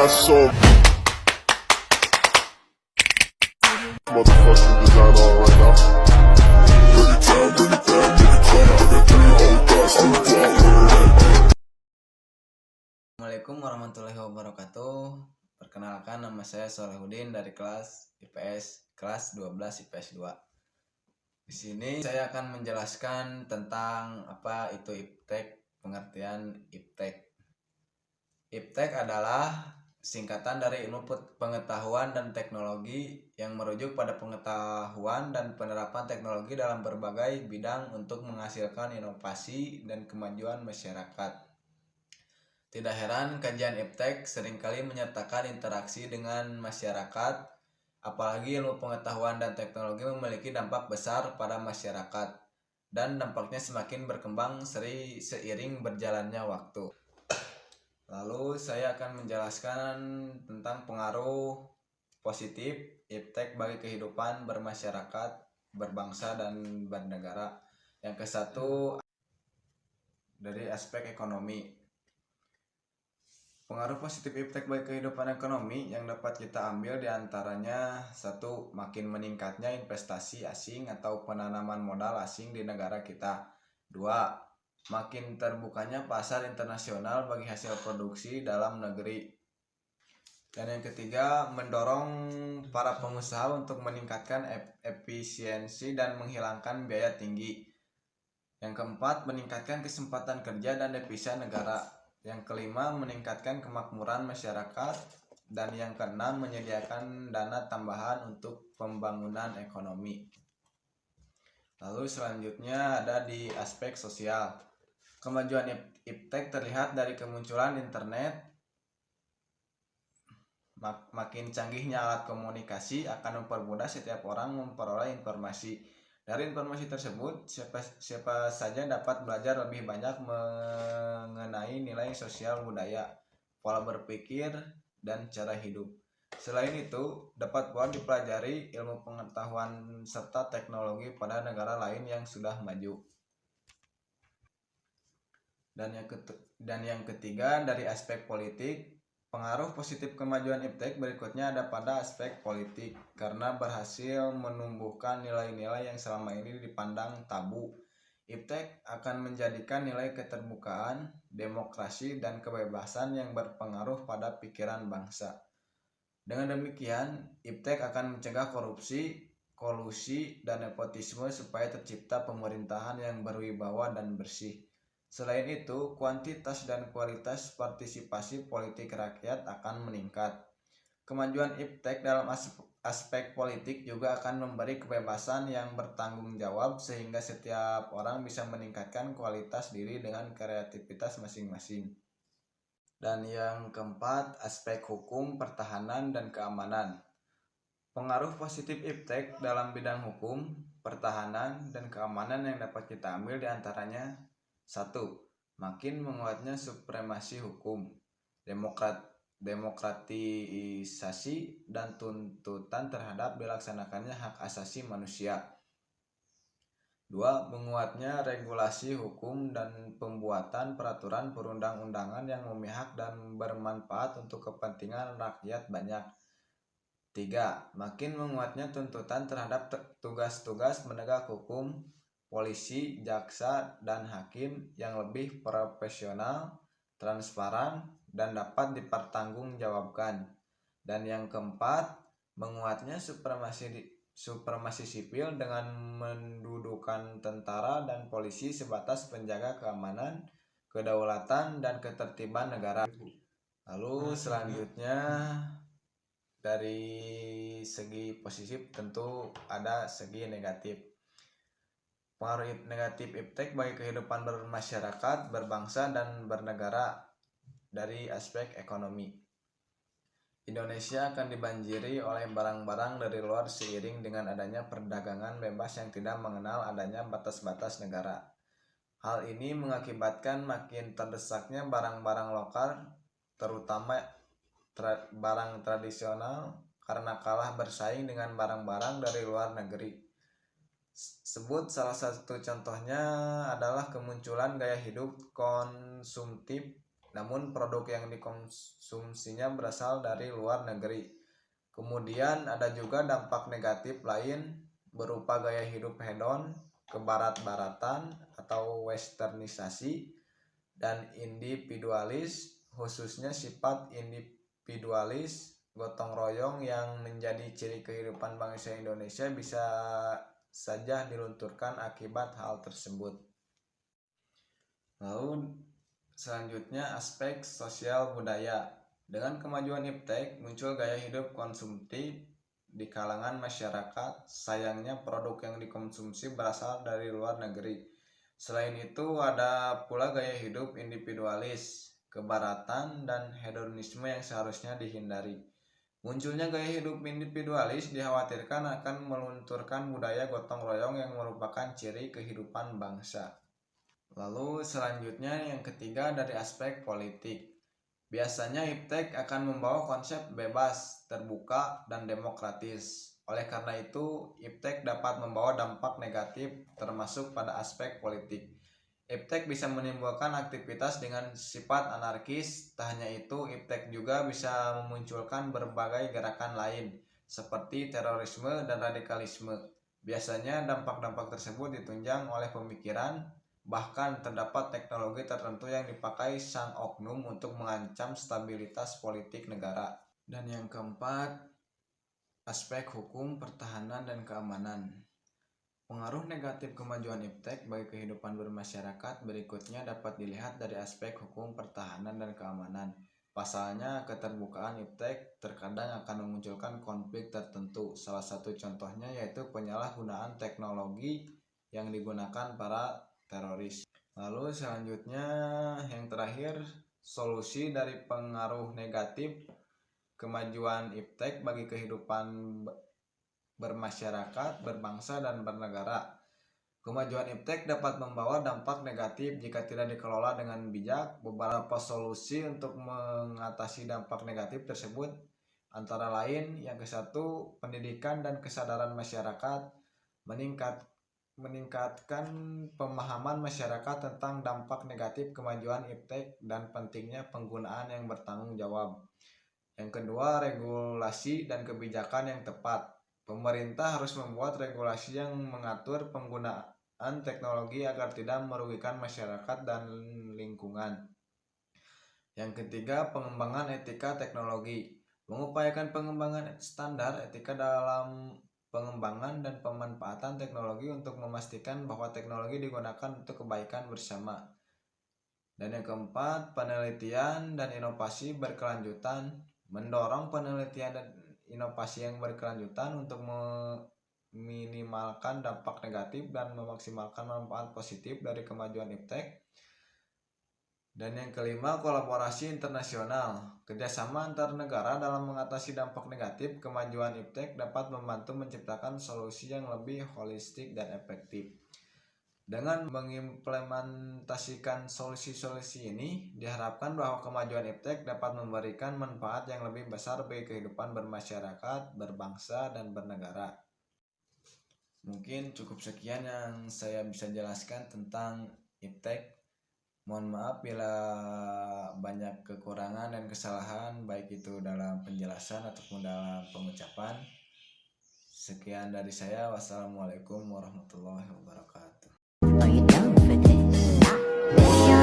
got some motherfucking design on right now. Bring it down, bring it down, make it clap. I got 3 whole thoughts to walk. Assalamualaikum warahmatullahi wabarakatuh. Perkenalkan, nama saya Solehudin dari kelas IPS kelas 12 IPS 2. Di sini saya akan menjelaskan tentang apa itu iptek, pengertian iptek. Iptek adalah singkatan dari ilmu pengetahuan dan teknologi yang merujuk pada pengetahuan dan penerapan teknologi dalam berbagai bidang untuk menghasilkan inovasi dan kemajuan masyarakat. Tidak heran kajian iptek seringkali menyertakan interaksi dengan masyarakat, apalagi ilmu pengetahuan dan teknologi memiliki dampak besar pada masyarakat dan dampaknya semakin berkembang seiring berjalannya waktu. Lalu saya akan menjelaskan tentang pengaruh positif iptek bagi kehidupan bermasyarakat, berbangsa, dan bernegara. Yang ke satu dari aspek ekonomi. Pengaruh positif iptek bagi kehidupan ekonomi yang dapat kita ambil diantaranya: 1. Makin meningkatnya investasi asing atau penanaman modal asing di negara kita. 2. Makin terbukanya pasar internasional bagi hasil produksi dalam negeri. Dan yang ketiga, mendorong para pengusaha untuk meningkatkan efisiensi dan menghilangkan biaya tinggi. Yang keempat, meningkatkan kesempatan kerja dan devisa negara. Yang kelima, meningkatkan kemakmuran masyarakat. Dan yang keenam, menyediakan dana tambahan untuk pembangunan ekonomi. Lalu selanjutnya ada di aspek sosial. Kemajuan iptek terlihat dari kemunculan internet. Makin canggihnya alat komunikasi akan mempermudah setiap orang memperoleh informasi. Dari informasi tersebut, siapa saja dapat belajar lebih banyak mengenai nilai sosial budaya, pola berpikir, dan cara hidup. Selain itu, dapat pula dipelajari ilmu pengetahuan serta teknologi pada negara lain yang sudah maju. Dan yang ketiga, dari aspek politik. Pengaruh positif kemajuan iptek berikutnya ada pada aspek politik, karena berhasil menumbuhkan nilai-nilai yang selama ini dipandang tabu. Iptek akan menjadikan nilai keterbukaan, demokrasi, dan kebebasan yang berpengaruh pada pikiran bangsa. Dengan demikian, iptek akan mencegah korupsi, kolusi, dan nepotisme supaya tercipta pemerintahan yang berwibawa dan bersih. Selain itu, kuantitas dan kualitas partisipasi politik rakyat akan meningkat. Kemajuan iptek dalam aspek politik juga akan memberi kebebasan yang bertanggung jawab sehingga setiap orang bisa meningkatkan kualitas diri dengan kreativitas masing-masing. Dan yang keempat, aspek hukum, pertahanan, dan keamanan. Pengaruh positif iptek dalam bidang hukum, pertahanan, dan keamanan yang dapat kita ambil diantaranya: 1. Makin menguatnya supremasi hukum, demokratisasi, dan tuntutan terhadap dilaksanakannya hak asasi manusia. 2. Menguatnya regulasi hukum dan pembuatan peraturan perundang-undangan yang memihak dan bermanfaat untuk kepentingan rakyat banyak. 3. Makin menguatnya tuntutan terhadap tugas-tugas penegak hukum, polisi, jaksa, dan hakim yang lebih profesional, transparan, dan dapat dipertanggungjawabkan. Dan yang keempat, menguatnya supremasi sipil dengan mendudukan tentara dan polisi sebatas penjaga keamanan, kedaulatan, dan ketertiban negara. Lalu selanjutnya, dari segi positif tentu ada segi negatif. Pengaruh negatif iptek bagi kehidupan bermasyarakat, berbangsa, dan bernegara dari aspek ekonomi. Indonesia akan dibanjiri oleh barang-barang dari luar seiring dengan adanya perdagangan bebas yang tidak mengenal adanya batas-batas negara. Hal ini mengakibatkan makin terdesaknya barang-barang lokal, terutama barang tradisional, karena kalah bersaing dengan barang-barang dari luar negeri. Sebut salah satu contohnya adalah kemunculan gaya hidup konsumtif namun produk yang dikonsumsinya berasal dari luar negeri. Kemudian ada juga dampak negatif lain berupa gaya hidup hedon, kebarat-baratan atau westernisasi, dan individualis, khususnya sifat individualis gotong royong yang menjadi ciri kehidupan bangsa Indonesia bisa saja dilunturkan akibat hal tersebut. Lalu selanjutnya aspek sosial budaya. Dengan kemajuan iptek muncul gaya hidup konsumtif di kalangan masyarakat. Sayangnya produk yang dikonsumsi berasal dari luar negeri. Selain itu ada pula gaya hidup individualis, kebaratan, dan hedonisme yang seharusnya dihindari. Munculnya gaya hidup individualis dikhawatirkan akan melunturkan budaya gotong royong yang merupakan ciri kehidupan bangsa. Lalu selanjutnya yang ketiga dari aspek politik. Biasanya iptek akan membawa konsep bebas, terbuka, dan demokratis. Oleh karena itu, iptek dapat membawa dampak negatif termasuk pada aspek politik. Iptek bisa menimbulkan aktivitas dengan sifat anarkis. Tak hanya itu, iptek juga bisa memunculkan berbagai gerakan lain seperti terorisme dan radikalisme. Biasanya dampak-dampak tersebut ditunjang oleh pemikiran. Bahkan terdapat teknologi tertentu yang dipakai sang oknum untuk mengancam stabilitas politik negara. Dan yang keempat, aspek hukum, pertahanan, dan keamanan. Pengaruh negatif kemajuan iptek bagi kehidupan bermasyarakat berikutnya dapat dilihat dari aspek hukum, pertahanan, dan keamanan. Pasalnya, keterbukaan iptek terkadang akan memunculkan konflik tertentu. Salah satu contohnya yaitu penyalahgunaan teknologi yang digunakan para teroris. Lalu selanjutnya yang terakhir, solusi dari pengaruh negatif kemajuan iptek bagi kehidupan bermasyarakat, berbangsa, dan bernegara. Kemajuan iptek dapat membawa dampak negatif jika tidak dikelola dengan bijak. Beberapa solusi untuk mengatasi dampak negatif tersebut antara lain yang ke-1, pendidikan dan kesadaran masyarakat, meningkatkan pemahaman masyarakat tentang dampak negatif kemajuan iptek dan pentingnya penggunaan yang bertanggung jawab. Yang kedua, regulasi dan kebijakan yang tepat. Pemerintah harus membuat regulasi yang mengatur penggunaan teknologi agar tidak merugikan masyarakat dan lingkungan. Yang ketiga, pengembangan etika teknologi. Mengupayakan pengembangan standar etika dalam pengembangan dan pemanfaatan teknologi untuk memastikan bahwa teknologi digunakan untuk kebaikan bersama. Dan yang keempat, penelitian dan inovasi berkelanjutan. Mendorong penelitian dan inovasi yang berkelanjutan untuk meminimalkan dampak negatif dan memaksimalkan manfaat positif dari kemajuan iptek. Dan yang kelima, kolaborasi internasional. Kerjasama antar negara dalam mengatasi dampak negatif kemajuan iptek dapat membantu menciptakan solusi yang lebih holistik dan efektif. Dengan mengimplementasikan solusi-solusi ini, diharapkan bahwa kemajuan iptek dapat memberikan manfaat yang lebih besar bagi kehidupan bermasyarakat, berbangsa, dan bernegara. Mungkin cukup sekian yang saya bisa jelaskan tentang iptek. Mohon maaf bila banyak kekurangan dan kesalahan, baik itu dalam penjelasan ataupun dalam pengucapan. Sekian dari saya. Wassalamualaikum warahmatullahi wabarakatuh. Are you down for this?